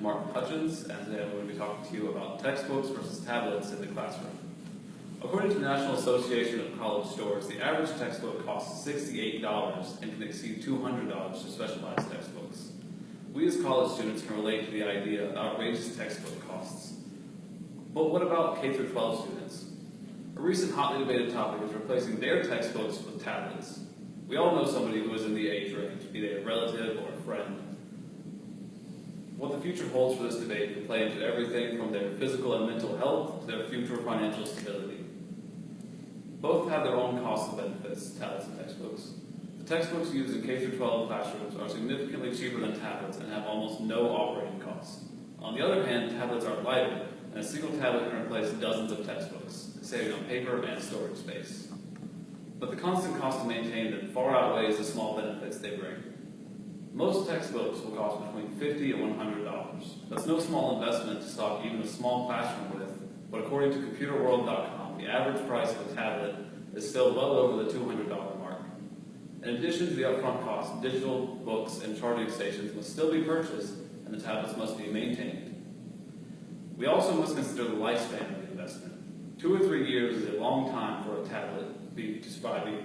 is Martin Hutchins, and today I'm going to be talking to you about textbooks versus tablets in the classroom. According to the National Association of College Stores, the average textbook costs $68 and can exceed $200 for specialized textbooks. We as college students can relate to the idea of outrageous textbook costs. But what about K-12 students? A recent hotly debated topic is replacing their textbooks with tablets. We all know somebody who is in the age range, be they a relative or a friend. What the future holds for this debate can play into everything from their physical and mental health to their future financial stability. Both have their own costs and benefits, tablets and textbooks. The textbooks used in K-12 classrooms are significantly cheaper than tablets and have almost no operating costs. On the other hand, tablets are lighter, and a single tablet can replace dozens of textbooks, saving on paper and storage space. But the constant cost to maintain them far outweighs the small benefits they bring. Most textbooks will cost between $50 and $100. That's no small investment to stock even a small classroom with, but according to computerworld.com, the average price of a tablet is still well over the $200 mark. In addition to the upfront cost, digital books and charging stations must still be purchased, and the tablets must be maintained. We also must consider the lifespan of the investment. 2 or 3 years is a long time for a tablet, being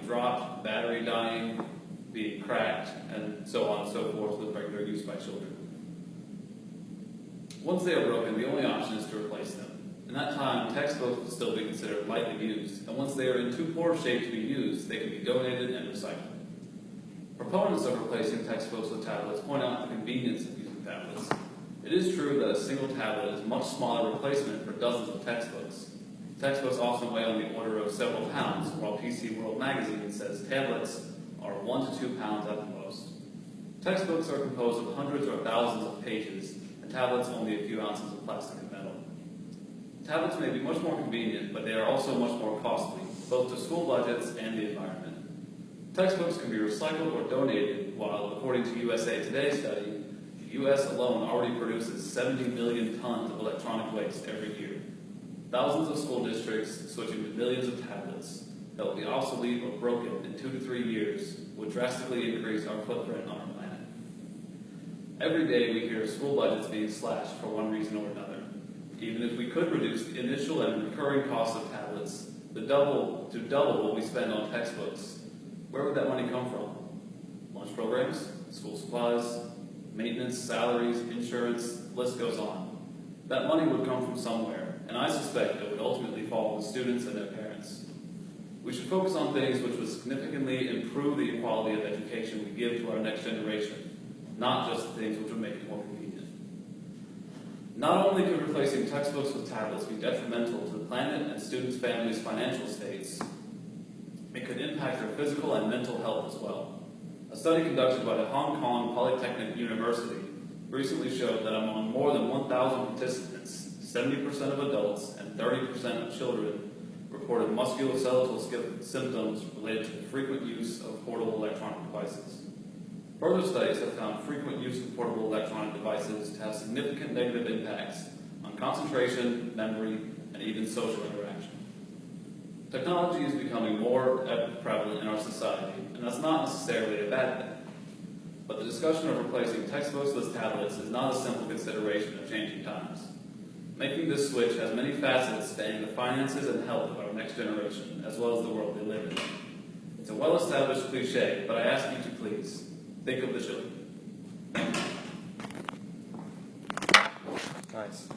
dropped, battery dying, being cracked, and so on and so forth with regular use by children. Once they are broken, the only option is to replace them. In that time, textbooks will still be considered lightly used, and once they are in too poor shape to be used, they can be donated and recycled. Proponents of replacing textbooks with tablets point out the convenience of using tablets. It is true that a single tablet is a much smaller replacement for dozens of textbooks. Textbooks often weigh on the order of several pounds, while PC World magazine says tablets are 1 to 2 pounds at the most. Textbooks are composed of hundreds or thousands of pages, and tablets only a few ounces of plastic and metal. Tablets may be much more convenient, but they are also much more costly, both to school budgets and the environment. Textbooks can be recycled or donated, while, according to USA Today study, the U.S. alone already produces 70 million tons of electronic waste every year. Thousands of school districts switching to millions of tablets that will be obsolete or broken in 2 to 3 years would drastically increase our footprint on our planet. Every day we hear school budgets being slashed for one reason or another. Even if we could reduce the initial and recurring costs of tablets to double what we spend on textbooks, where would that money come from? Lunch programs, school supplies, maintenance, salaries, insurance, the list goes on. That money would come from somewhere, and I suspect it would ultimately fall on the students and their parents. We should focus on things which would significantly improve the quality of education we give to our next generation, not just things which would make it more convenient. Not only could replacing textbooks with tablets be detrimental to the planet and students' families' financial states, it could impact their physical and mental health as well. A study conducted by the Hong Kong Polytechnic University recently showed that among more than 1,000 participants, 70% of adults and 30% of children reported musculoskeletal symptoms related to the frequent use of portable electronic devices. Further studies have found frequent use of portable electronic devices to have significant negative impacts on concentration, memory, and even social interaction. Technology is becoming more prevalent in our society, and that's not necessarily a bad thing. But the discussion of replacing textbooks with tablets is not a simple consideration of changing times. Making this switch has many facets spanning the finances and health of our next generation, as well as the world we live in. It's a well-established cliche, but I ask you to please think of the children. Nice.